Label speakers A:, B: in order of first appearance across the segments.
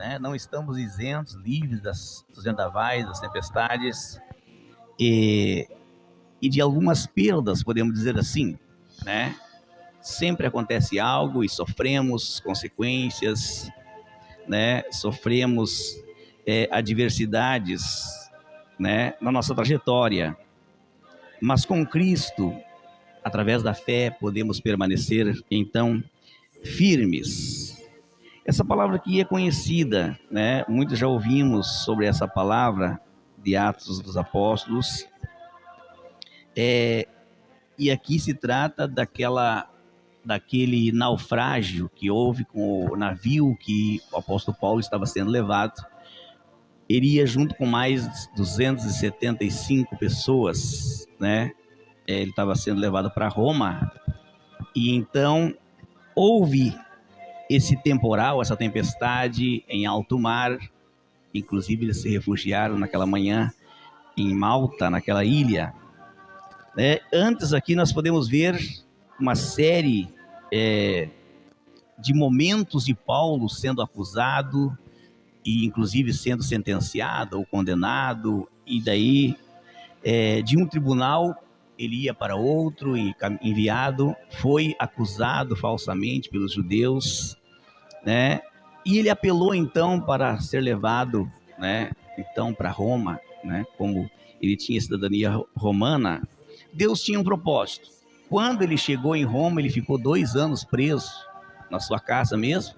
A: né? Não estamos isentos, livres dos vendavais, das tempestades e de algumas perdas, podemos dizer assim, né? Sempre acontece algo e sofremos consequências, né? Sofremos adversidades, né? Na nossa trajetória. Mas com Cristo, através da fé, podemos permanecer, então, firmes. Essa palavra aqui é conhecida, né? Muitos já ouvimos sobre essa palavra de Atos dos Apóstolos. E aqui se trata daquele naufrágio que houve com o navio que o apóstolo Paulo estava sendo levado. Ele ia junto com mais 275 pessoas, né? Ele estava sendo levado para Roma. E então houve esse temporal, essa tempestade em alto mar. Inclusive eles se refugiaram naquela manhã em Malta, naquela ilha. Antes aqui nós podemos ver uma série de momentos de Paulo sendo acusado e inclusive sendo sentenciado ou condenado, e daí de um tribunal ele ia para outro e enviado, foi acusado falsamente pelos judeus, né? E ele apelou então para ser levado, né? Então para Roma, né? Como ele tinha cidadania romana, Deus tinha um propósito. Quando ele chegou em Roma, ele ficou 2 anos preso na sua casa mesmo,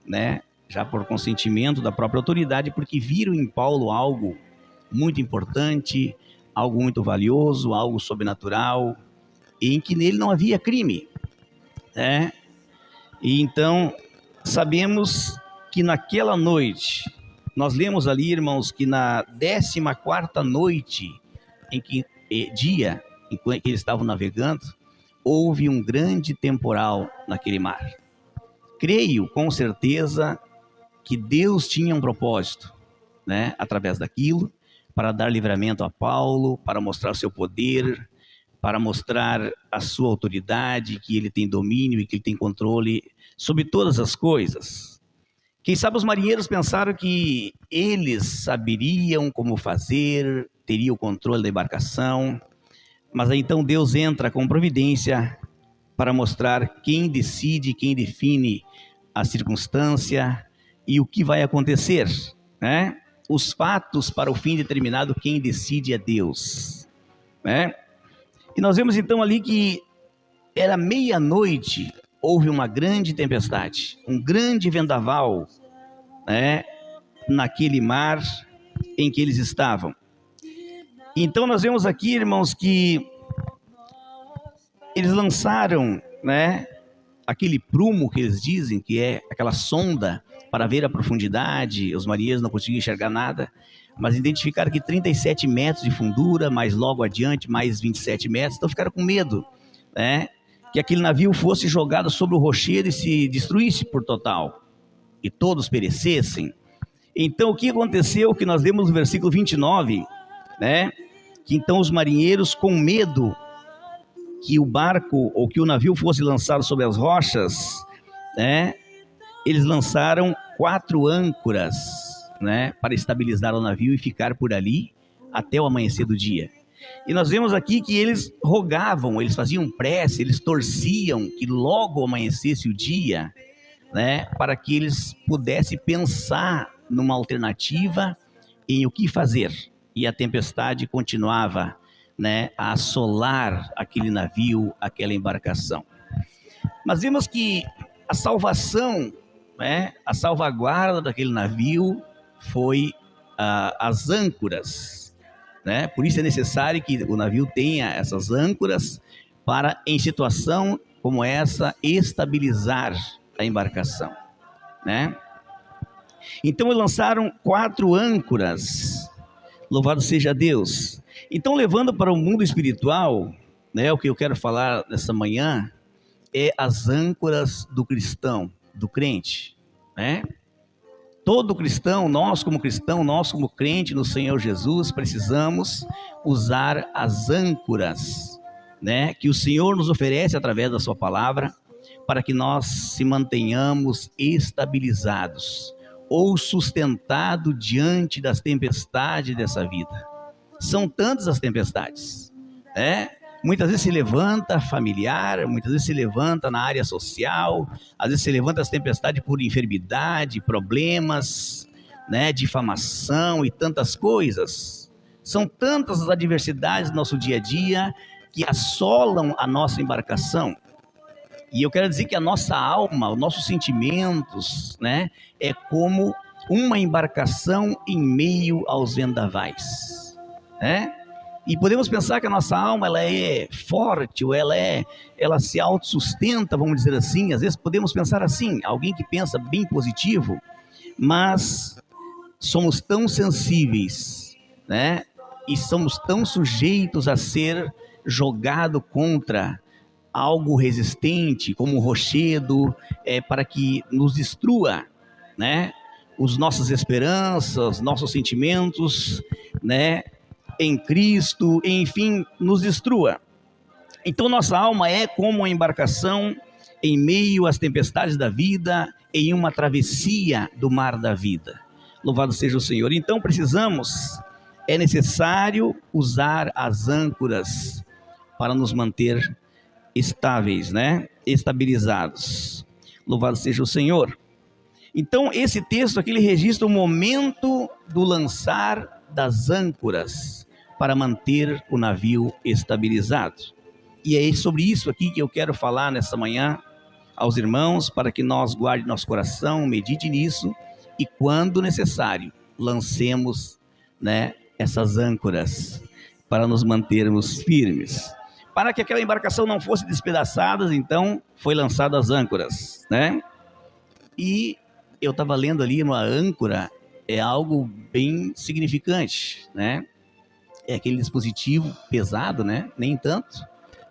A: né? Já por consentimento da própria autoridade, porque viram em Paulo algo muito importante, algo muito valioso, algo sobrenatural, em que nele não havia crime, né? E então sabemos que naquela noite, nós lemos ali, irmãos, que na 14ª noite em que eles estavam navegando, houve um grande temporal naquele mar. Creio com certeza que Deus tinha um propósito, né, através daquilo, para dar livramento a Paulo, para mostrar seu poder, para mostrar a sua autoridade, que ele tem domínio e que ele tem controle sobre todas as coisas. Quem sabe os marinheiros pensaram que eles saberiam como fazer, teriam o controle da embarcação, mas aí então Deus entra com providência para mostrar quem decide, quem define a circunstância e o que vai acontecer, né? Os fatos para o fim determinado, quem decide é Deus, né? E nós vemos então ali que era meia-noite, houve uma grande tempestade, um grande vendaval, né, naquele mar em que eles estavam. Então nós vemos aqui, irmãos, que eles lançaram, né, aquele prumo que eles dizem, que é aquela sonda para ver a profundidade. Os marinheiros não conseguiam enxergar nada, mas identificaram que 37 metros de fundura, mais logo adiante mais 27 metros, então ficaram com medo, né, que aquele navio fosse jogado sobre o rochedo e se destruísse por total, e todos perecessem. Então o que aconteceu, que nós lemos no versículo 29, né, que então os marinheiros, com medo que o barco ou que o navio fosse lançado sobre as rochas, né, eles lançaram 4 âncoras, né, para estabilizar o navio e ficar por ali até o amanhecer do dia. E nós vemos aqui que eles rogavam, eles faziam prece, eles torciam que logo amanhecesse o dia, né, para que eles pudessem pensar numa alternativa, em o que fazer. E a tempestade continuava, né, a assolar aquele navio, aquela embarcação. Mas vemos que a salvação, né, a salvaguarda daquele navio foi as âncoras, né? Por isso é necessário que o navio tenha essas âncoras para, em situação como essa, estabilizar a embarcação, né? Então eles lançaram 4 âncoras, louvado seja Deus. Então, levando para o mundo espiritual, né, o que eu quero falar nessa manhã é as âncoras do cristão, do crente, né? Todo cristão, nós como crente no Senhor Jesus, precisamos usar as âncoras, né, que o Senhor nos oferece através da sua palavra, para que nós se mantenhamos estabilizados. ou sustentado diante das tempestades dessa vida. São tantas as tempestades, né? Muitas vezes se levanta familiar, muitas vezes se levanta na área social, às vezes se levanta as tempestades por enfermidade, problemas, né, difamação e tantas coisas. São tantas as adversidades do nosso dia a dia que assolam a nossa embarcação. E eu quero dizer que a nossa alma, os nossos sentimentos, né, é como uma embarcação em meio aos vendavais, né? E podemos pensar que a nossa alma ela é forte, ou ela se autossustenta, vamos dizer assim. Às vezes podemos pensar assim, alguém que pensa bem positivo, mas somos tão sensíveis, né? E somos tão sujeitos a ser jogado contra algo resistente, como um rochedo, para que nos destrua, né? Os nossas esperanças, nossos sentimentos, né? Em Cristo, enfim, nos destrua. Então nossa alma é como uma embarcação em meio às tempestades da vida, em uma travessia do mar da vida. Louvado seja o Senhor. Então é necessário usar as âncoras para nos manter estáveis, né? Estabilizados. Louvado seja o Senhor. Então esse texto aqui ele registra o momento do lançar das âncoras para manter o navio estabilizado. E é sobre isso aqui que eu quero falar nessa manhã aos irmãos, para que nós guarde nosso coração, medite nisso e quando necessário, lancemos, né, essas âncoras para nos mantermos firmes. Para que aquela embarcação não fosse despedaçada, então foi lançado as âncoras, né? E eu estava lendo ali uma âncora, é algo bem significante, né? É aquele dispositivo pesado, né? Nem tanto,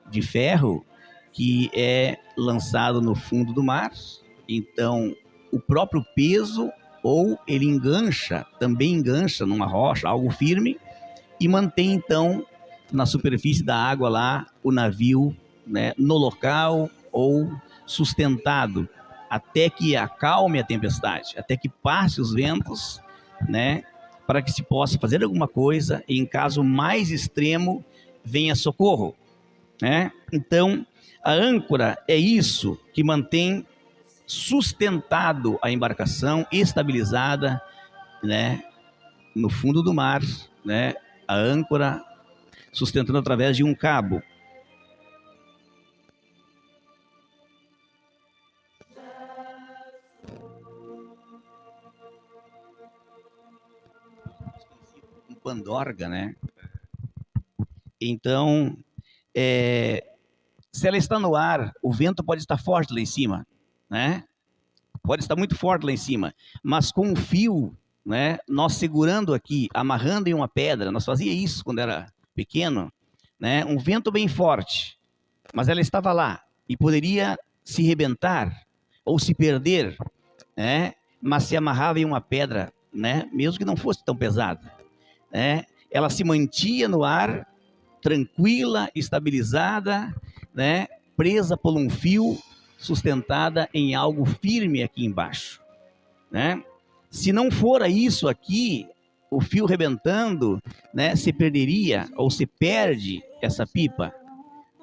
A: de ferro, que é lançado no fundo do mar. Então, o próprio peso, ou ele engancha, também engancha numa rocha, algo firme, e mantém então na superfície da água lá o navio, né, no local ou sustentado até que acalme a tempestade, até que passe os ventos, né, para que se possa fazer alguma coisa e em caso mais extremo venha socorro, né? Então a âncora é isso que mantém sustentado a embarcação, estabilizada, né, no fundo do mar, né? A âncora sustentando através de um cabo. Um pandorga, né? Então, se ela está no ar, o vento pode estar forte lá em cima, né? Pode estar muito forte lá em cima, mas com um fio, né? Nós segurando aqui, amarrando em uma pedra, nós fazia isso quando era pequeno, né? Um vento bem forte, mas ela estava lá e poderia se rebentar ou se perder, né? Mas se amarrava em uma pedra, né? Mesmo que não fosse tão pesada, né? Ela se mantinha no ar, tranquila, estabilizada, né? Presa por um fio, sustentada em algo firme aqui embaixo, né? Se não fora isso aqui, o fio rebentando, né? Se perderia ou se perde essa pipa,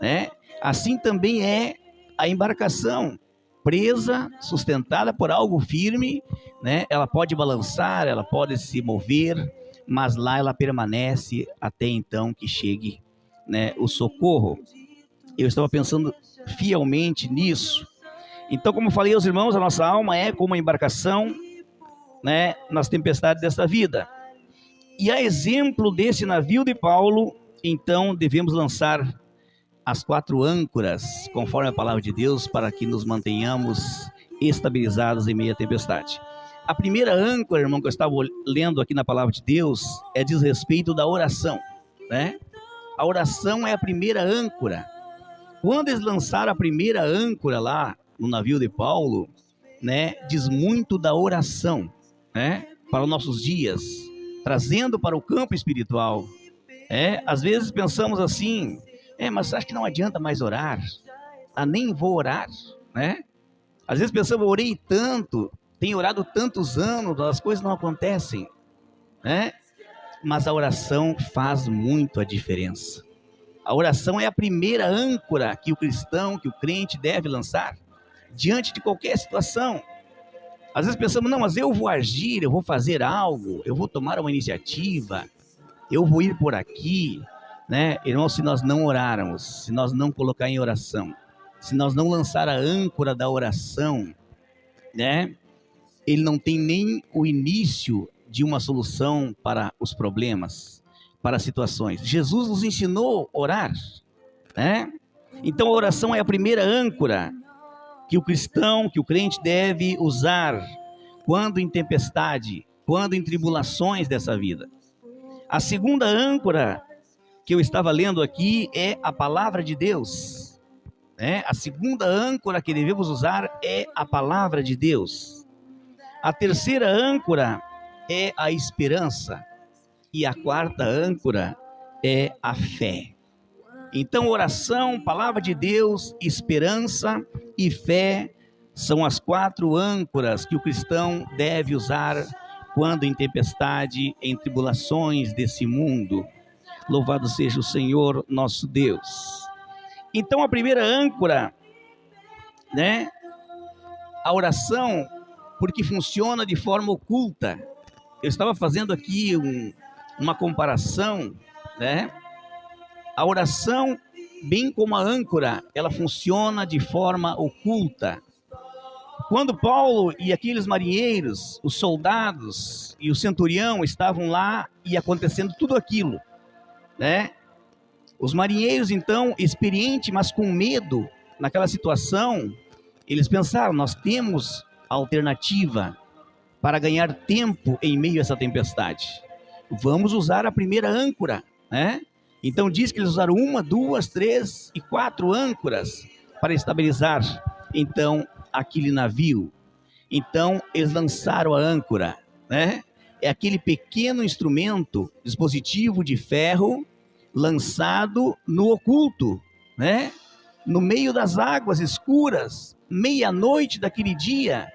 A: né? Assim também é a embarcação, presa, sustentada por algo firme, né? Ela pode balançar, ela pode se mover, mas lá ela permanece até então que chegue, né, o socorro. Eu estava pensando fielmente nisso. Então, como falei aos irmãos, a nossa alma é como uma embarcação, né, nas tempestades desta vida. E a exemplo desse navio de Paulo, então devemos lançar as 4 âncoras, conforme a palavra de Deus, para que nos mantenhamos estabilizados em meio à tempestade. A primeira âncora, irmão, que eu estava lendo aqui na palavra de Deus, diz respeito da oração, né? A oração é a primeira âncora. Quando eles lançaram a primeira âncora lá no navio de Paulo, né, diz muito da oração, né, para os nossos dias, trazendo para o campo espiritual. Às vezes pensamos assim, mas acho que não adianta mais orar, nem vou orar, né? Às vezes pensamos, orei tanto, tem orado tantos anos, as coisas não acontecem, né? Mas a oração faz muito a diferença. A oração é a primeira âncora que o cristão, que o crente deve lançar diante de qualquer situação. Às vezes pensamos, não, mas eu vou agir, eu vou fazer algo, eu vou tomar uma iniciativa, eu vou ir por aqui, né? Irmão, se nós não orarmos, se nós não colocar em oração, se nós não lançar a âncora da oração, né? Ele não tem nem o início de uma solução para os problemas, para as situações. Jesus nos ensinou a orar, né? Então a oração é a primeira âncora que o cristão, que o crente deve usar quando em tempestade, quando em tribulações dessa vida. A segunda âncora que eu estava lendo aqui é a palavra de Deus, né? A segunda âncora que devemos usar é a palavra de Deus. A terceira âncora é a esperança e a quarta âncora é a fé. Então, oração, palavra de Deus, esperança e fé são as 4 âncoras que o cristão deve usar quando em tempestade, em tribulações desse mundo. Louvado seja o Senhor nosso Deus. Então, a primeira âncora, né? A oração, porque funciona de forma oculta. Eu estava fazendo aqui uma comparação, né? A oração, bem como a âncora, ela funciona de forma oculta. Quando Paulo e aqueles marinheiros, os soldados e o centurião estavam lá e acontecendo tudo aquilo, né? Os marinheiros, então, experientes, mas com medo naquela situação, eles pensaram, nós temos a alternativa para ganhar tempo em meio a essa tempestade. Vamos usar a primeira âncora, né? Então diz que eles usaram 1, 2, 3 e 4 âncoras para estabilizar, então, aquele navio. Então eles lançaram a âncora, né? É aquele pequeno instrumento, dispositivo de ferro, lançado no oculto, né? No meio das águas escuras, meia-noite daquele dia.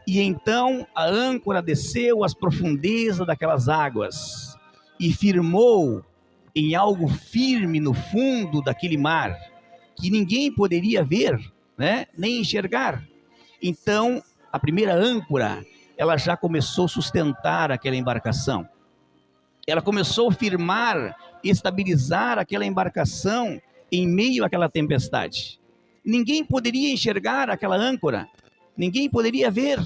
A: E então a âncora desceu às profundezas daquelas águas e firmou em algo firme no fundo daquele mar, que ninguém poderia ver, né? Nem enxergar. Então, a primeira âncora, ela já começou a sustentar aquela embarcação. Ela começou a firmar, estabilizar aquela embarcação em meio àquela tempestade. Ninguém poderia enxergar aquela âncora, ninguém poderia ver,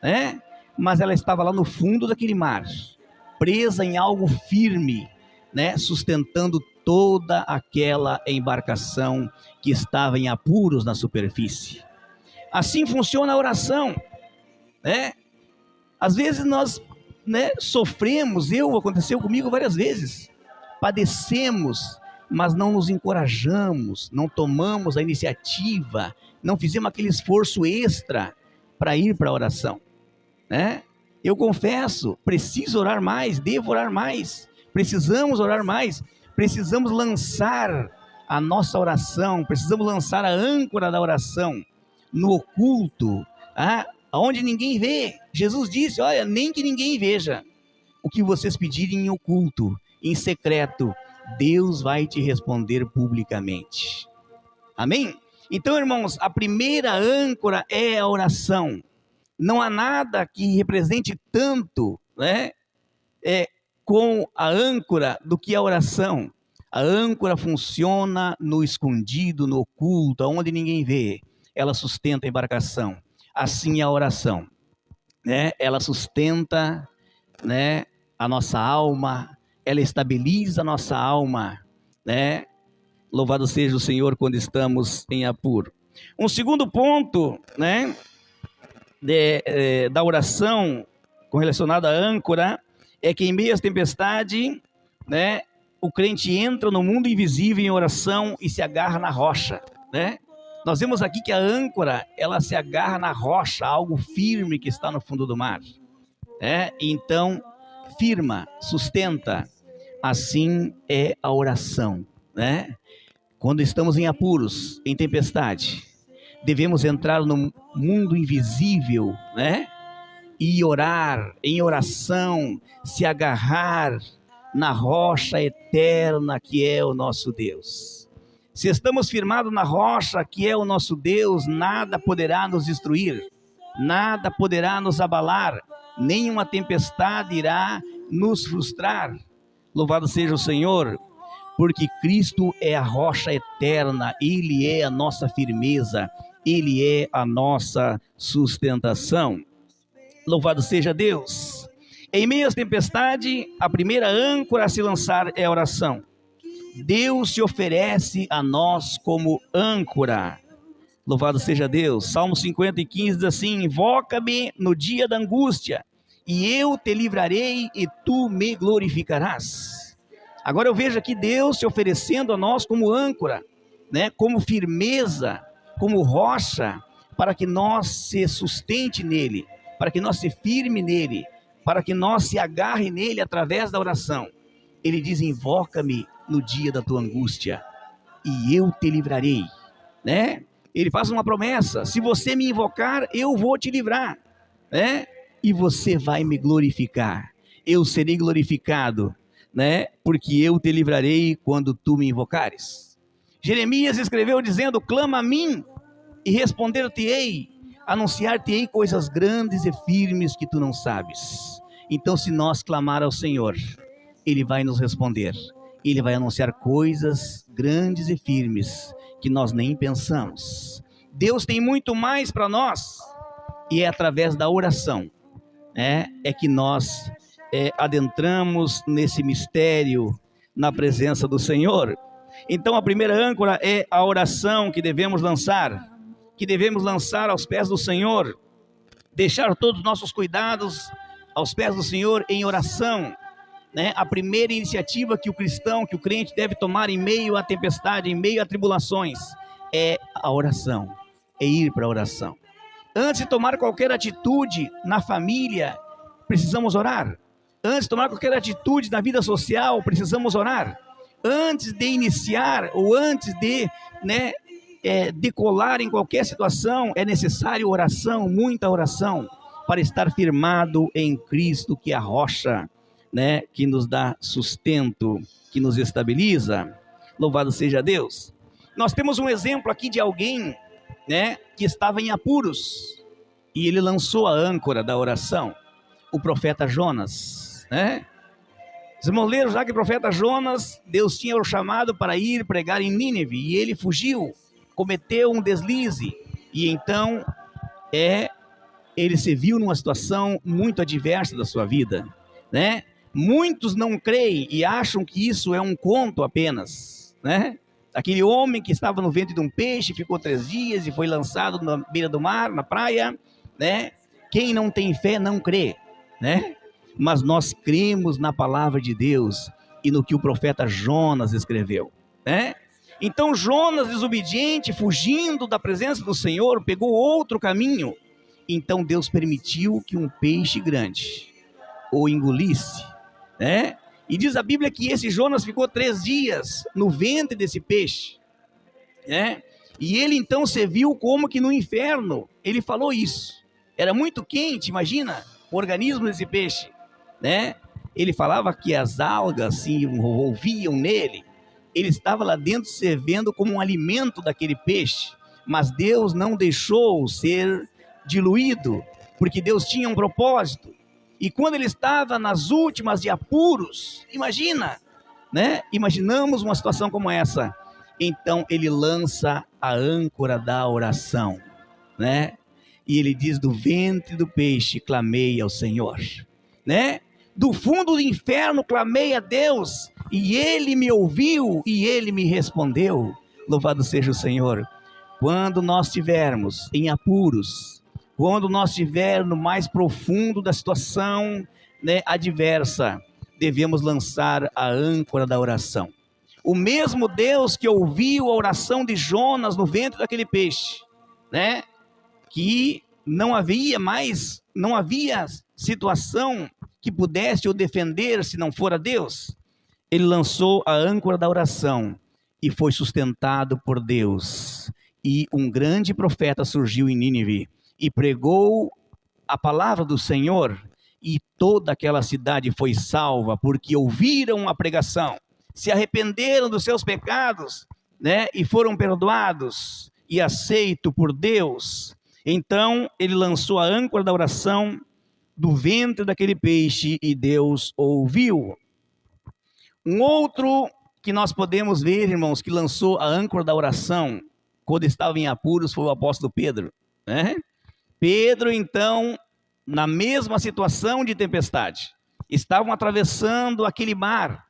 A: né? Mas ela estava lá no fundo daquele mar, presa em algo firme, né? Sustentando toda aquela embarcação que estava em apuros na superfície. Assim funciona a oração, né? Às vezes nós, né, sofremos, aconteceu comigo várias vezes, padecemos, mas não nos encorajamos, não tomamos a iniciativa, não fizemos aquele esforço extra para ir para a oração, né? Eu confesso, preciso orar mais, devo orar mais, precisamos orar mais, precisamos lançar a nossa oração, precisamos lançar a âncora da oração no oculto, onde ninguém vê. Jesus disse, olha, nem que ninguém veja o que vocês pedirem em oculto, em secreto, Deus vai te responder publicamente. Amém? Então, irmãos, a primeira âncora é a oração. Não há nada que represente tanto, né, com a âncora do que a oração. A âncora funciona no escondido, no oculto, onde ninguém vê. Ela sustenta a embarcação. Assim é a oração, né? Ela sustenta, né, a nossa alma, ela estabiliza a nossa alma, né? Louvado seja o Senhor quando estamos em apuro. Um segundo ponto, né, da oração relacionado à âncora é que em meio às tempestades, né, o crente entra no mundo invisível em oração e se agarra na rocha, né? Nós vemos aqui que a âncora, ela se agarra na rocha, algo firme que está no fundo do mar, né? Então, firma, sustenta. Assim é a oração, né? Quando estamos em apuros, em tempestade, devemos entrar no mundo invisível, né? e orar, em oração, se agarrar na rocha eterna que é o nosso Deus. Se estamos firmados na rocha que é o nosso Deus, nada poderá nos destruir, nada poderá nos abalar, nenhuma tempestade irá nos frustrar. Louvado seja o Senhor, porque Cristo é a rocha eterna, Ele é a nossa firmeza, Ele é a nossa sustentação. Louvado seja Deus. Em meio às tempestades, a primeira âncora a se lançar é a oração. Deus se oferece a nós como âncora. Louvado seja Deus. Salmo 50:15 diz assim: invoca-me no dia da angústia, e eu te livrarei e tu me glorificarás. Agora eu vejo aqui Deus se oferecendo a nós como âncora, né? Como firmeza, como rocha, para que nós se sustente nele, para que nós se firme nele, para que nós se agarre nele através da oração. Ele diz: invoca-me no dia da tua angústia, e eu te livrarei, né? Ele faz uma promessa: se você me invocar, eu vou te livrar, né? E você vai me glorificar, eu serei glorificado, né? Porque eu te livrarei quando tu me invocares. Jeremias escreveu dizendo: clama a mim e responder-te-ei, anunciar-te-ei coisas grandes e firmes que tu não sabes. Então, se nós clamar ao Senhor, Ele vai nos responder, Ele vai anunciar coisas grandes e firmes que nós nem pensamos. Deus tem muito mais para nós, e é através da oração, é que nós adentramos nesse mistério, na presença do Senhor. Então a primeira âncora é a oração que devemos lançar aos pés do Senhor, deixar todos os nossos cuidados aos pés do Senhor em oração, né? A primeira iniciativa que o cristão, que o crente deve tomar em meio à tempestade, em meio a tribulações, é a oração, é ir para a oração. Antes de tomar qualquer atitude na família, precisamos orar. Antes de tomar qualquer atitude na vida social, precisamos orar. Antes de iniciar ou antes de decolar em qualquer situação, é necessário oração, muita oração, para estar firmado em Cristo, que é a rocha, né, que nos dá sustento, que nos estabiliza. Louvado seja Deus. Nós temos um exemplo aqui de alguém, né, que estava em apuros, e ele lançou a âncora da oração, o profeta Jonas, né? Os irmãos leram já que o profeta Jonas, Deus tinha o chamado para ir pregar em Nínive, e ele fugiu, cometeu um deslize, e então ele se viu numa situação muito adversa da sua vida, né? Muitos não creem e acham que isso é um conto apenas, né? Aquele homem que estava no ventre de um peixe, ficou 3 dias e foi lançado na beira do mar, na praia, né? Quem não tem fé não crê, né? Mas nós cremos na palavra de Deus e no que o profeta Jonas escreveu, né? Então Jonas, desobediente, fugindo da presença do Senhor, pegou outro caminho. Então Deus permitiu que um peixe grande o engolisse, né? E diz a Bíblia que esse Jonas ficou 3 dias no ventre desse peixe, né? E ele então se viu como que no inferno. Ele falou isso. Era muito quente, imagina, o organismo desse peixe, né? Ele falava que as algas se envolviam nele. Ele estava lá dentro servindo como um alimento daquele peixe. Mas Deus não deixou ser diluído, porque Deus tinha um propósito. E quando ele estava nas últimas de apuros, imagina, né? Imaginamos uma situação como essa. Então ele lança a âncora da oração, né? E ele diz: do ventre do peixe clamei ao Senhor, né? Do fundo do inferno clamei a Deus, e Ele me ouviu e Ele me respondeu. Louvado seja o Senhor. Quando nós estivermos em apuros, quando nós estivermos no mais profundo da situação, né, adversa, devemos lançar a âncora da oração. O mesmo Deus que ouviu a oração de Jonas no ventre daquele peixe, né, que não havia situação que pudesse o defender se não fora Deus. Ele lançou a âncora da oração e foi sustentado por Deus. E um grande profeta surgiu em Nínive e pregou a palavra do Senhor, e toda aquela cidade foi salva, porque ouviram a pregação, se arrependeram dos seus pecados, né, e foram perdoados e aceitos por Deus. Então ele lançou a âncora da oração do ventre daquele peixe e Deus ouviu. Um outro que nós podemos ver, irmãos, que lançou a âncora da oração quando estava em apuros, foi o apóstolo Pedro, né? Pedro, então, na mesma situação de tempestade, estavam atravessando aquele mar.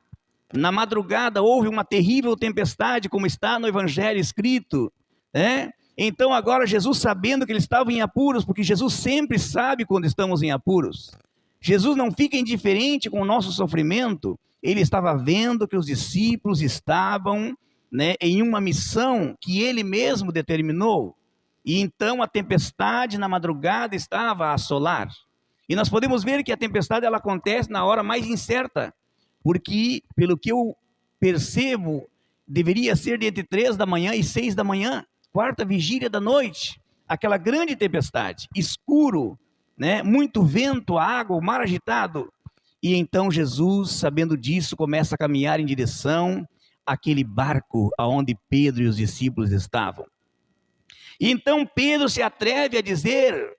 A: Na madrugada houve uma terrível tempestade, como está no evangelho escrito, né? Então agora Jesus, sabendo que ele estava em apuros, porque Jesus sempre sabe quando estamos em apuros, Jesus não fica indiferente com o nosso sofrimento. Ele estava vendo que os discípulos estavam, né, em uma missão que ele mesmo determinou, e então a tempestade na madrugada estava a assolar. E nós podemos ver que a tempestade ela acontece na hora mais incerta, porque, pelo que eu percebo, deveria ser de entre 3 da manhã e 6 da manhã, quarta vigília da noite, aquela grande tempestade, escuro, né? Muito vento, água, o mar agitado. E então Jesus, sabendo disso, começa a caminhar em direção àquele barco aonde Pedro e os discípulos estavam. E então Pedro se atreve a dizer: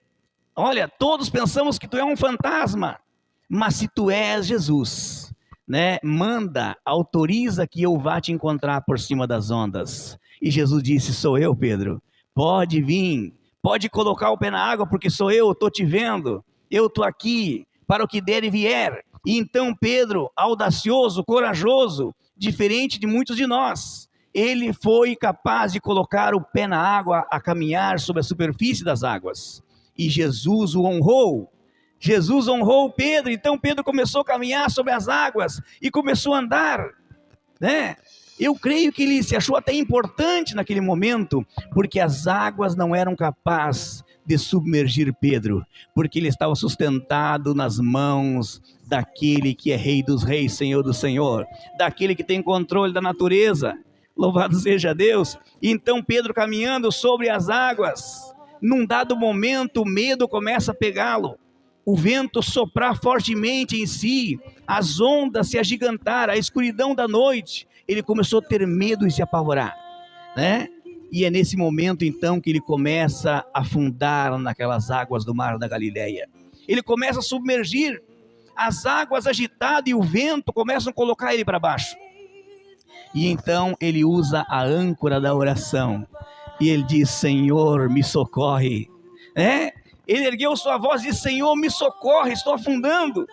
A: olha, todos pensamos que tu é um fantasma, mas se tu és Jesus, né, manda, autoriza que eu vá te encontrar por cima das ondas. E Jesus disse: sou eu, Pedro, pode vir, pode colocar o pé na água, porque sou eu, estou te vendo, eu estou aqui para o que der e vier. E então Pedro, audacioso, corajoso, diferente de muitos de nós, ele foi capaz de colocar o pé na água, a caminhar sobre a superfície das águas. E Jesus o honrou. Jesus honrou Pedro. Então Pedro começou a caminhar sobre as águas e começou a andar, né? Eu creio que ele se achou até importante naquele momento, porque as águas não eram capazes de submergir Pedro, porque ele estava sustentado nas mãos daquele que é Rei dos Reis, Senhor do Senhor, daquele que tem controle da natureza. Louvado seja Deus. Então Pedro caminhando sobre as águas, num dado momento o medo começa a pegá-lo, o vento soprar fortemente em si, as ondas se agigantar, a escuridão da noite, ele começou a ter medo e se apavorar, né? E é nesse momento então que ele começa a afundar naquelas águas do mar da Galileia. Ele começa a submergir, as águas agitadas e o vento começam a colocar ele para baixo. E então ele usa a âncora da oração. E ele diz: Senhor, me socorre. Ele ergueu sua voz e disse: Senhor, me socorre, estou afundando.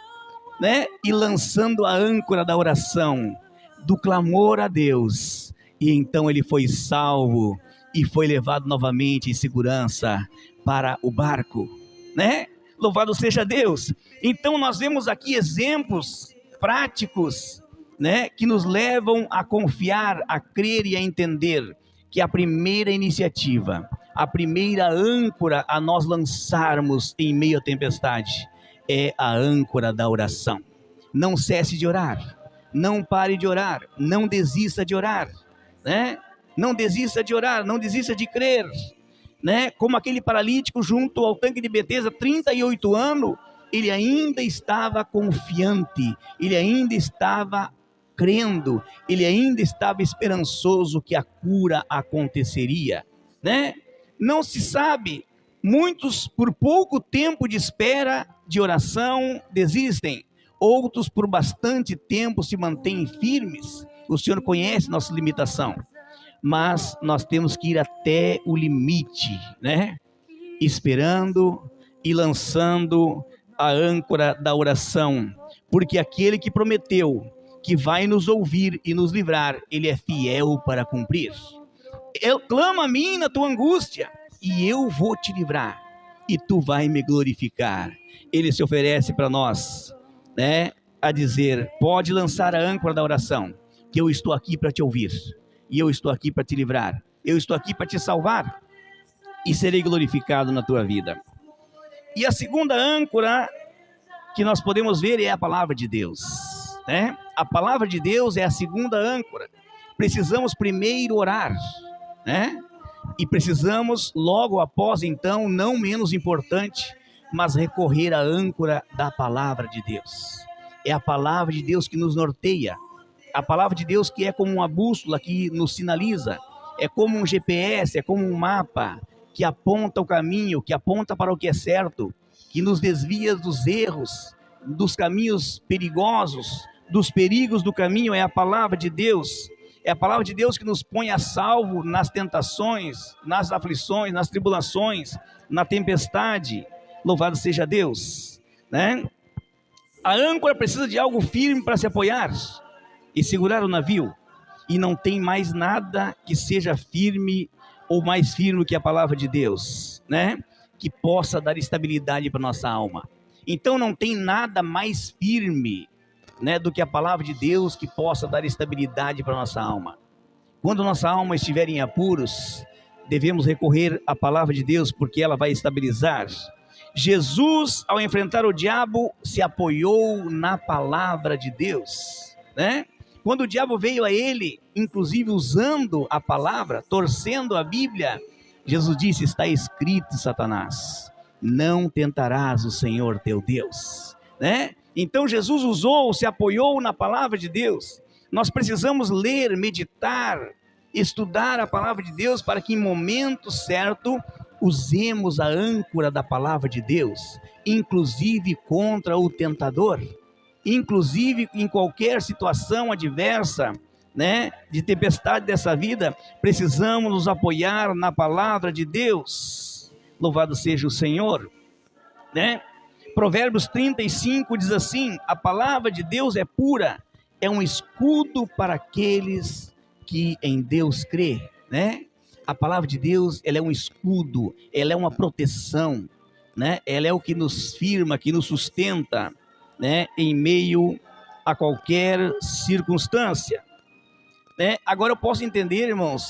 A: E lançando a âncora da oração, do clamor a Deus. E então ele foi salvo e foi levado novamente em segurança para o barco. Louvado seja Deus. Então nós vemos aqui exemplos práticos, que nos levam a confiar, a crer e a entender que a primeira iniciativa, a primeira âncora a nós lançarmos em meio à tempestade é a âncora da oração. Não cesse de orar, não pare de orar, não desista de orar, não desista de orar, não desista de crer, como aquele paralítico junto ao tanque de Betesda, 38 anos, ele ainda estava confiante, ele ainda estava crendo, ele ainda estava esperançoso que a cura aconteceria, Não se sabe, muitos por pouco tempo de espera de oração desistem, outros por bastante tempo se mantêm firmes. O Senhor conhece nossa limitação, mas nós temos que ir até o limite, esperando e lançando a âncora da oração, porque aquele que prometeu que vai nos ouvir e nos livrar, ele é fiel para cumprir. Clama a mim na tua angústia e eu vou te livrar e tu vai me glorificar. Ele se oferece para nós, a dizer: pode lançar a âncora da oração, que eu estou aqui para te ouvir e eu estou aqui para te livrar, eu estou aqui para te salvar e serei glorificado na tua vida. E a segunda âncora que nós podemos ver é a palavra de Deus, A palavra de Deus é a segunda âncora. Precisamos primeiro orar, e precisamos logo após então, não menos importante, mas recorrer à âncora da palavra de Deus. É a palavra de Deus que nos norteia, a palavra de Deus que é como uma bússola que nos sinaliza, é como um GPS, é como um mapa que aponta o caminho, que aponta para o que é certo, que nos desvia dos erros, dos caminhos perigosos, dos perigos do caminho. É a palavra de Deus. É a palavra de Deus que nos põe a salvo nas tentações, nas aflições, nas tribulações, na tempestade. Louvado seja Deus, né? A âncora precisa de algo firme para se apoiar e segurar o navio. E não tem mais nada que seja firme ou mais firme que a palavra de Deus, né? Que possa dar estabilidade para nossa alma. Então não tem nada mais firme, né, do que a palavra de Deus que possa dar estabilidade para nossa alma. Quando nossa alma estiver em apuros, devemos recorrer à palavra de Deus, porque ela vai estabilizar. Jesus, ao enfrentar o diabo, se apoiou na palavra de Deus, né? Quando o diabo veio a ele, inclusive usando a palavra, torcendo a Bíblia, Jesus disse: está escrito, Satanás, não tentarás o Senhor teu Deus, né? Então Jesus usou, se apoiou na palavra de Deus. Nós precisamos ler, meditar, estudar a palavra de Deus, para que em momento certo usemos a âncora da palavra de Deus, inclusive contra o tentador, inclusive em qualquer situação adversa, né, de tempestade dessa vida. Precisamos nos apoiar na palavra de Deus. Louvado seja o Senhor, né? Provérbios 35 diz assim: a palavra de Deus é pura, é um escudo para aqueles que em Deus crê, né? A palavra de Deus, ela é um escudo, ela é uma proteção, né? Ela é o que nos firma, que nos sustenta, né, em meio a qualquer circunstância, né? Agora eu posso entender, irmãos,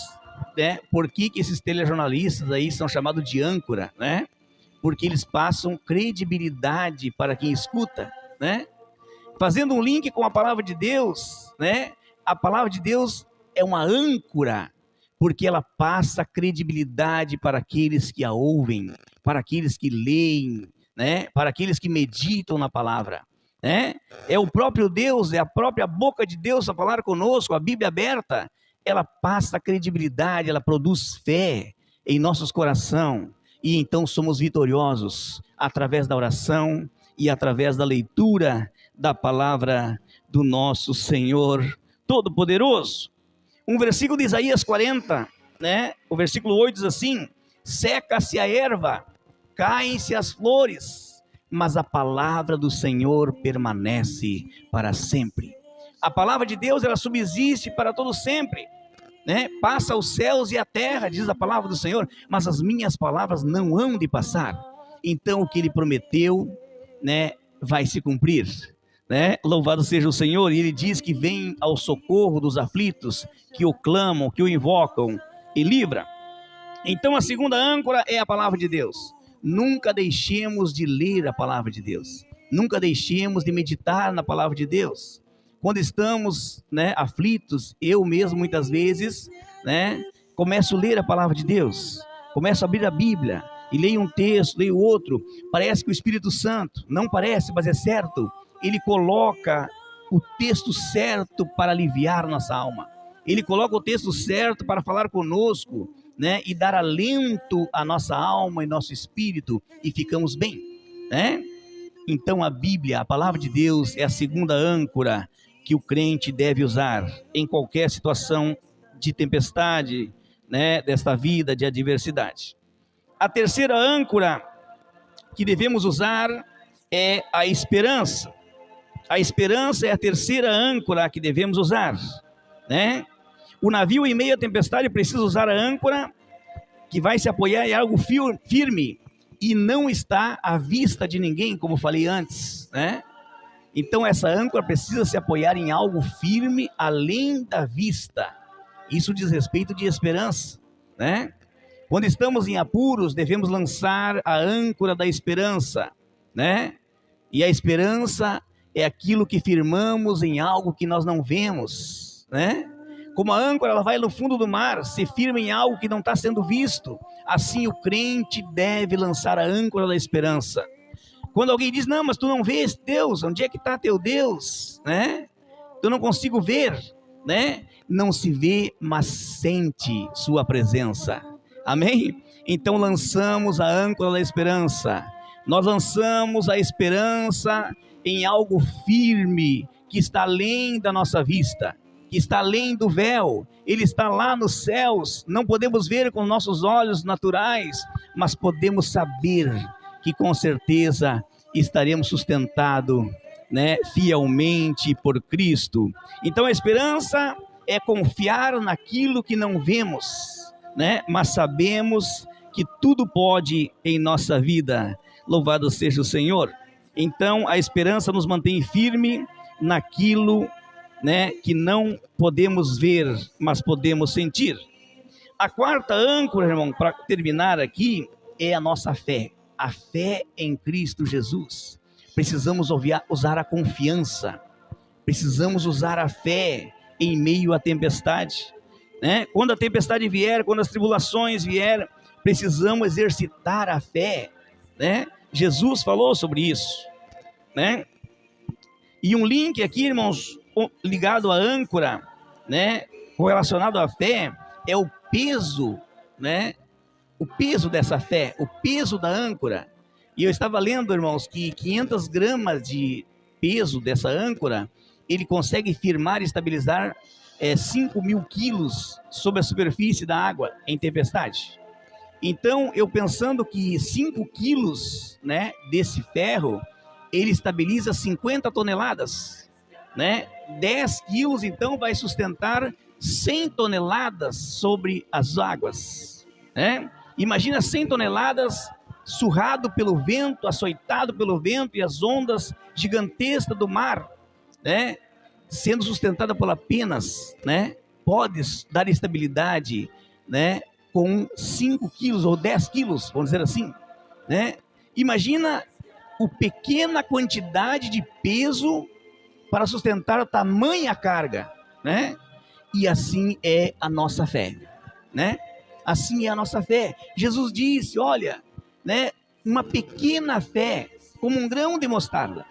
A: né, por que esses telejornalistas aí são chamados de âncora, né? Porque eles passam credibilidade para quem escuta, né? Fazendo um link com a palavra de Deus, né? A palavra de Deus é uma âncora, porque ela passa credibilidade para aqueles que a ouvem, para aqueles que leem, né? Para aqueles que meditam na palavra, né? É o próprio Deus, é a própria boca de Deus a falar conosco. A Bíblia aberta, ela passa credibilidade, ela produz fé em nossos corações, e então somos vitoriosos através da oração e através da leitura da palavra do nosso Senhor Todo-Poderoso. Um versículo de Isaías 40, né? O versículo 8 diz assim: seca-se a erva, caem-se as flores, mas a palavra do Senhor permanece para sempre. A palavra de Deus, ela subsiste para todo sempre, né? Passa os céus e a terra, diz a palavra do Senhor, mas as minhas palavras não hão de passar. Então o que ele prometeu, né, vai se cumprir, né? Louvado seja o Senhor. E ele diz que vem ao socorro dos aflitos, que o clamam, que o invocam, e livra. Então a segunda âncora é a palavra de Deus. Nunca deixemos de ler a palavra de Deus, nunca deixemos de meditar na palavra de Deus. Quando estamos, né, aflitos, eu mesmo muitas vezes, né, começo a ler a palavra de Deus, começo a abrir a Bíblia e leio um texto, leio outro. Parece que o Espírito Santo, não parece, mas é certo, ele coloca o texto certo para aliviar nossa alma. Ele coloca o texto certo para falar conosco, né, e dar alento à nossa alma e nosso espírito, e ficamos bem, né? Então a Bíblia, a palavra de Deus, é a segunda âncora que o crente deve usar em qualquer situação de tempestade, né, desta vida de adversidade. A terceira âncora que devemos usar é a esperança. A esperança é a terceira âncora que devemos usar, né? O navio em meio à tempestade precisa usar a âncora que vai se apoiar em algo firme e não está à vista de ninguém, como falei antes, né? Então essa âncora precisa se apoiar em algo firme além da vista. Isso diz respeito de esperança, né? Quando estamos em apuros, devemos lançar a âncora da esperança, né? E a esperança é aquilo que firmamos em algo que nós não vemos, né? Como a âncora, ela vai no fundo do mar, se firma em algo que não está sendo visto. Assim o crente deve lançar a âncora da esperança. Quando alguém diz, não, mas tu não vês Deus, onde é que está teu Deus, né? Eu não consigo ver, né? Não se vê, mas sente sua presença. Amém? Então lançamos a âncora da esperança. Nós lançamos a esperança em algo firme, que está além da nossa vista, que está além do véu. Ele está lá nos céus. Não podemos ver com nossos olhos naturais, mas podemos saber que com certeza estaremos sustentados, né, fielmente por Cristo. Então a esperança é confiar naquilo que não vemos, né, mas sabemos que tudo pode em nossa vida. Louvado seja o Senhor. Então a esperança nos mantém firme naquilo, né, que não podemos ver, mas podemos sentir. A quarta âncora, irmão, para terminar aqui, é a nossa fé. A fé em Cristo Jesus. Precisamos usar a confiança. Precisamos usar a fé em meio à tempestade, né? Quando a tempestade vier, quando as tribulações vierem, precisamos exercitar a fé, né? Jesus falou sobre isso, né? E um link aqui, irmãos, ligado à âncora, né, relacionado à fé, é o peso, né? O peso dessa fé, o peso da âncora. E eu estava lendo, irmãos, que 500 gramas de peso dessa âncora, ele consegue firmar e estabilizar 5.000 quilos sobre a superfície da água em tempestade. Então, eu pensando que 5 quilos, né, desse ferro, ele estabiliza 50 toneladas, né? 10 quilos, então, vai sustentar 100 toneladas sobre as águas, né? Imagina 100 toneladas surrado pelo vento, açoitado pelo vento e as ondas gigantescas do mar, né? Sendo sustentada por apenas, né? Pode dar estabilidade, né? Com 5 quilos ou 10 quilos, vamos dizer assim, né? Imagina a pequena quantidade de peso para sustentar tamanha carga, né? E assim é a nossa fé, né? Assim é a nossa fé. Jesus disse, olha, né? Uma pequena fé, como um grão de mostarda,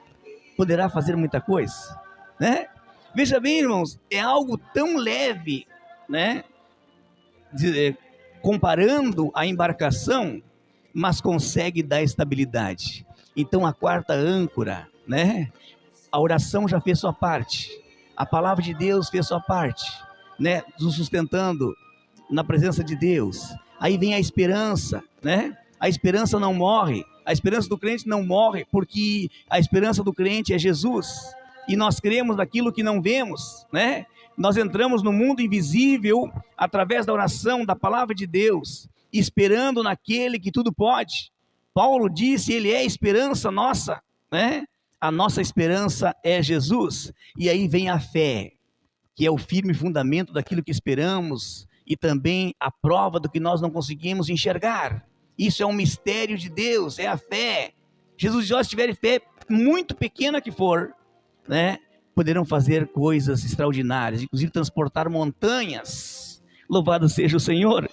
A: poderá fazer muita coisa, né? Veja bem, irmãos, é algo tão leve, né? Comparando a embarcação, mas consegue dar estabilidade. Então a quarta âncora, né? A oração já fez sua parte, a palavra de Deus fez sua parte, né? Nos sustentando na presença de Deus. Aí vem a esperança, né? A esperança não morre, a esperança do crente não morre, porque a esperança do crente é Jesus, e nós cremos naquilo que não vemos, né? Nós entramos no mundo invisível através da oração, da palavra de Deus, esperando naquele que tudo pode. Paulo disse, ele é a esperança nossa, né? A nossa esperança é Jesus. E aí vem a fé, que é o firme fundamento daquilo que esperamos e também a prova do que nós não conseguimos enxergar. Isso é um mistério de Deus, é a fé. Jesus disse, se tiver fé muito pequena que for, né, poderão fazer coisas extraordinárias, inclusive transportar montanhas. Louvado seja o Senhor.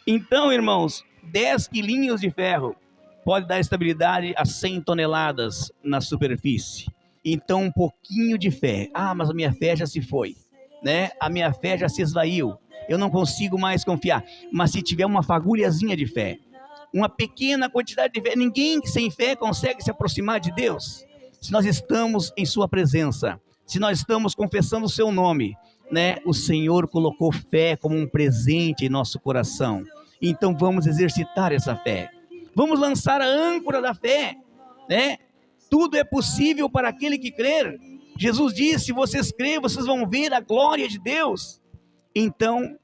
A: Então, irmãos, 10 quilinhos de ferro pode dar estabilidade a 100 toneladas na superfície. Então, um pouquinho de fé. Ah, mas a minha fé já se foi, né? A minha fé já se esvaiu. Eu não consigo mais confiar. Mas se tiver uma fagulhazinha de fé, uma pequena quantidade de fé, ninguém sem fé consegue se aproximar de Deus. Se nós estamos em sua presença, se nós estamos confessando o seu nome, né? O Senhor colocou fé como um presente em nosso coração. Então vamos exercitar essa fé. Vamos lançar a âncora da fé, né? Tudo é possível para aquele que crer. Jesus disse, se vocês crerem, vocês vão ver a glória de Deus. Então,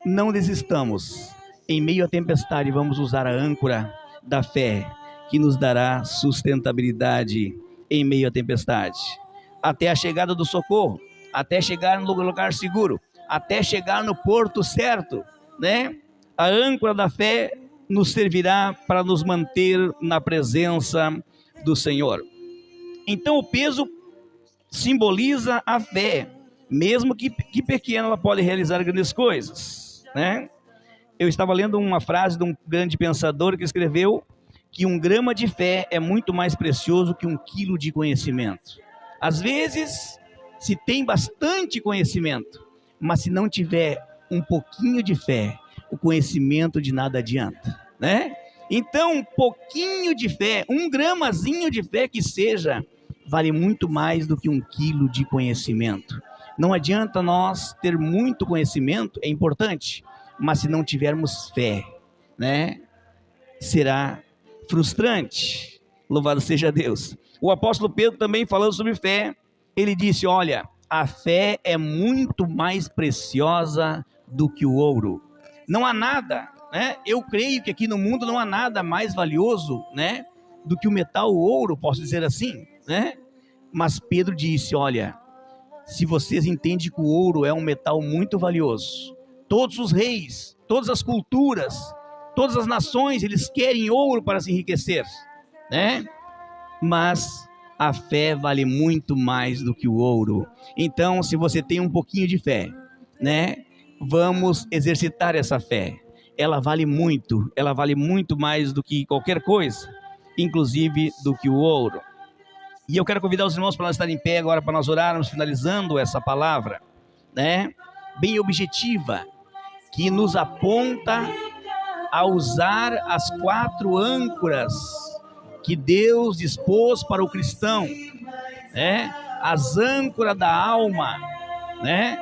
A: não desistamos. Em meio à tempestade, vamos usar a âncora da fé, que nos dará sustentabilidade em meio à tempestade. Até a chegada do socorro, até chegar no lugar seguro, até chegar no porto certo, né? A âncora da fé nos servirá para nos manter na presença do Senhor. Então o peso simboliza a fé, mesmo que pequena, ela pode realizar grandes coisas, né? Eu estava lendo uma frase de um grande pensador que escreveu que 1 grama de fé é muito mais precioso que 1 quilo de conhecimento. Às vezes, se tem bastante conhecimento, mas se não tiver um pouquinho de fé, o conhecimento de nada adianta, né? Então, um pouquinho de fé, 1 gramazinho de fé que seja, vale muito mais do que 1 quilo de conhecimento. Não adianta nós ter muito conhecimento, é importante, mas se não tivermos fé, né, será frustrante. Louvado seja Deus. O apóstolo Pedro também falando sobre fé, ele disse, olha, a fé é muito mais preciosa do que o ouro. Não há nada, né? Eu creio que aqui no mundo não há nada mais valioso, né, do que o metal, o ouro, posso dizer assim, né? Mas Pedro disse, olha, se vocês entendem que o ouro é um metal muito valioso, todos os reis, todas as culturas, todas as nações, eles querem ouro para se enriquecer, né? Mas a fé vale muito mais do que o ouro. Então, se você tem um pouquinho de fé, né, vamos exercitar essa fé. Ela vale muito mais do que qualquer coisa, inclusive do que o ouro. E eu quero convidar os irmãos para nós estarem em pé agora, para nós orarmos, finalizando essa palavra, né, bem objetiva, que nos aponta a usar as 4 âncoras que Deus dispôs para o cristão, né? As âncoras da alma, né?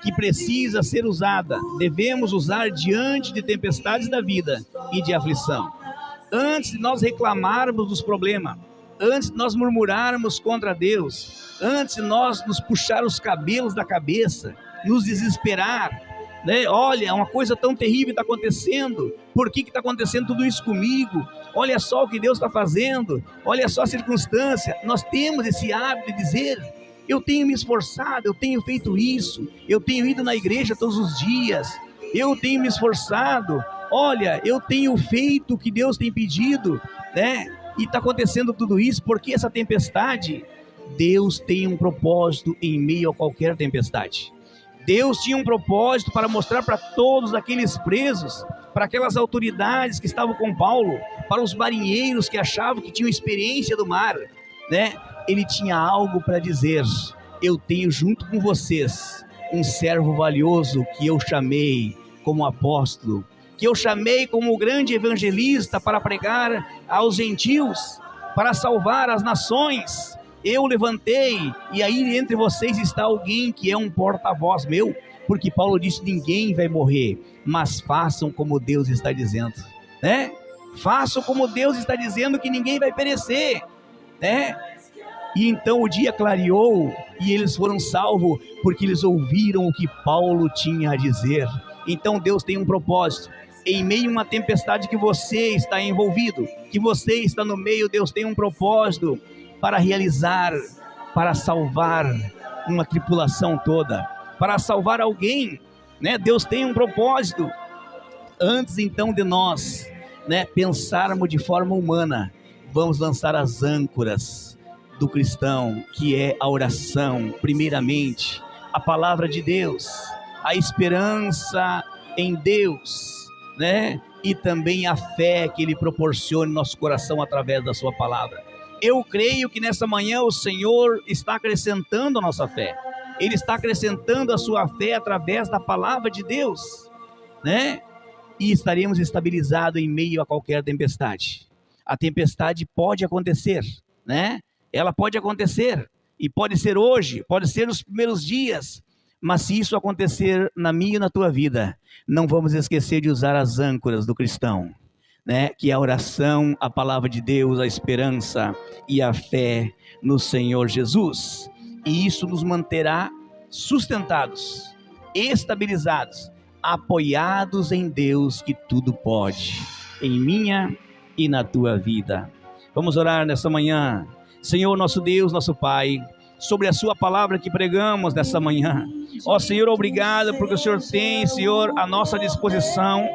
A: Que precisa ser usada, devemos usar diante de tempestades da vida e de aflição. Antes de nós reclamarmos dos problemas, antes de nós murmurarmos contra Deus, antes de nós nos puxar os cabelos da cabeça, nos desesperar, né? Olha, uma coisa tão terrível está acontecendo, por que está acontecendo tudo isso comigo? Olha só o que Deus está fazendo, olha só a circunstância. Nós temos esse hábito de dizer, eu tenho me esforçado, eu tenho feito isso, eu tenho ido na igreja todos os dias, eu tenho me esforçado, olha, eu tenho feito o que Deus tem pedido, né? E está acontecendo tudo isso, porque essa tempestade, Deus tem um propósito em meio a qualquer tempestade. Deus tinha um propósito para mostrar para todos aqueles presos, para aquelas autoridades que estavam com Paulo, para os marinheiros que achavam que tinham experiência do mar, né? Ele tinha algo para dizer, eu tenho junto com vocês um servo valioso que eu chamei como apóstolo, que eu chamei como grande evangelista para pregar aos gentios, para salvar as nações. Eu levantei, e aí entre vocês está alguém que é um porta-voz meu, porque Paulo disse, ninguém vai morrer, mas façam como Deus está dizendo, né? Façam como Deus está dizendo, que ninguém vai perecer, né? E então o dia clareou, e eles foram salvos, porque eles ouviram o que Paulo tinha a dizer. Então Deus tem um propósito, em meio a uma tempestade que você está envolvido, que você está no meio, Deus tem um propósito, para realizar, para salvar uma tripulação toda, para salvar alguém, né? Deus tem um propósito. Antes então de nós, né, pensarmos de forma humana, vamos lançar as âncoras do cristão, que é a oração, primeiramente, a palavra de Deus, a esperança em Deus, né? E também a fé que Ele proporciona em nosso coração através da sua palavra. Eu creio que nessa manhã o Senhor está acrescentando a nossa fé. Ele está acrescentando a sua fé através da palavra de Deus, né? E estaremos estabilizados em meio a qualquer tempestade. A tempestade pode acontecer, né? Ela pode acontecer, e pode ser hoje, pode ser nos primeiros dias, mas se isso acontecer na minha e na tua vida, não vamos esquecer de usar as âncoras do cristão, né? Que é a oração, a palavra de Deus, a esperança e a fé no Senhor Jesus. E isso nos manterá sustentados, estabilizados, apoiados em Deus que tudo pode, em minha e na tua vida. Vamos orar nessa manhã. Senhor, nosso Deus, nosso Pai, sobre a sua palavra que pregamos nessa manhã. Ó Senhor, obrigado porque o Senhor tem, Senhor, à nossa disposição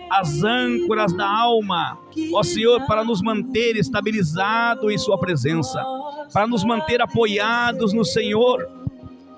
A: as âncoras da alma, ó Senhor, para nos manter estabilizados em sua presença, para nos manter apoiados no Senhor.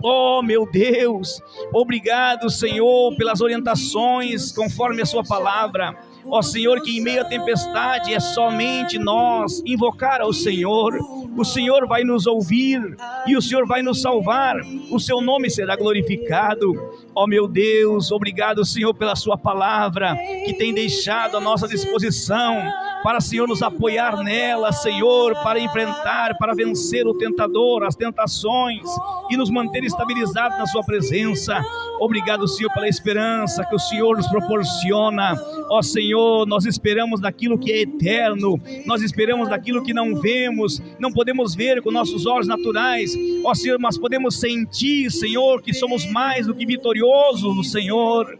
A: Oh meu Deus, obrigado Senhor pelas orientações conforme a sua palavra. Ó Senhor, que em meio à tempestade é somente nós invocar ao Senhor. O Senhor vai nos ouvir e o Senhor vai nos salvar. O seu nome será glorificado. Ó meu Deus, obrigado, Senhor, pela sua palavra que tem deixado à nossa disposição para, Senhor, nos apoiar nela, Senhor, para enfrentar, para vencer o tentador, as tentações e nos manter estabilizados na sua presença. Obrigado, Senhor, pela esperança que o Senhor nos proporciona. Ó Senhor, nós esperamos daquilo que é eterno, nós esperamos daquilo que não vemos, não podemos ver com nossos olhos naturais. Ó Senhor, mas podemos sentir, Senhor, que somos mais do que vitoriosos no Senhor.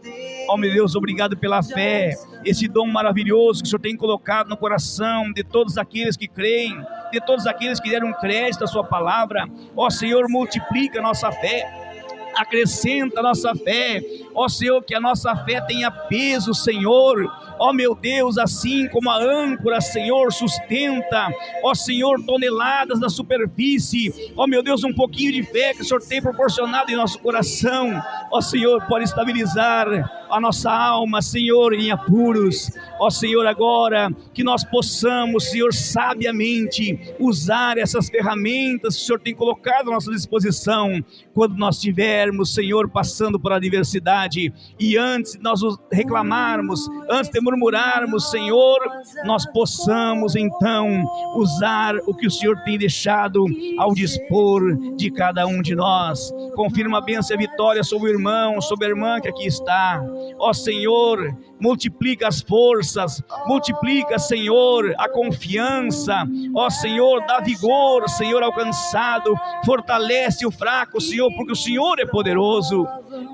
A: Ó meu Deus, obrigado pela fé, esse dom maravilhoso que o Senhor tem colocado no coração de todos aqueles que creem, de todos aqueles que deram crédito à sua palavra. Ó Senhor, multiplica a nossa fé, acrescenta a nossa fé. Ó Senhor, que a nossa fé tenha peso, Senhor. Ó meu Deus, assim como a âncora, Senhor, sustenta, ó Senhor, toneladas da superfície. Ó meu Deus, um pouquinho de fé que o Senhor tem proporcionado em nosso coração, ó Senhor, pode estabilizar a nossa alma, Senhor, em apuros. Ó Senhor, agora que nós possamos, Senhor, sabiamente usar essas ferramentas que o Senhor tem colocado à nossa disposição, quando nós estivermos, Senhor, passando por adversidade, e antes de nós reclamarmos, antes de murmurarmos, Senhor, nós possamos então usar o que o Senhor tem deixado ao dispor de cada um de nós. Confirma a bênção e a vitória sobre o irmão, sobre a irmã que aqui está. Ó Senhor, multiplica as forças, multiplica, Senhor, a confiança. Ó Senhor, dá vigor, Senhor, ao cansado, fortalece o fraco, Senhor, porque o Senhor é poderoso.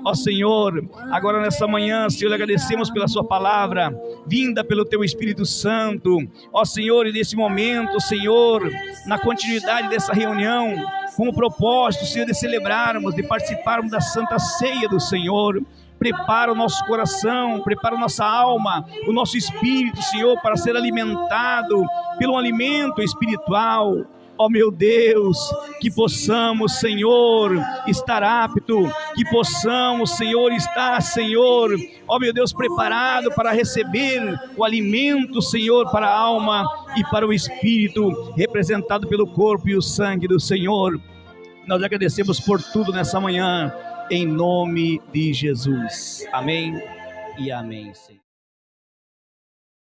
A: Ó Senhor, agora nessa manhã, Senhor, agradecemos pela sua palavra, vinda pelo teu Espírito Santo. Ó Senhor, e nesse momento, Senhor, na continuidade dessa reunião, com o propósito, Senhor, de celebrarmos, de participarmos da Santa Ceia do Senhor, prepara o nosso coração, prepara a nossa alma, o nosso espírito, Senhor, para ser alimentado pelo alimento espiritual. Ó meu Deus, que possamos, Senhor, estar apto, que possamos, Senhor, estar, Senhor, ó meu Deus, preparado para receber o alimento, Senhor, para a alma e para o espírito, representado pelo corpo e o sangue do Senhor. Nós agradecemos por tudo nessa manhã, em nome de Jesus. Amém e amém, Senhor.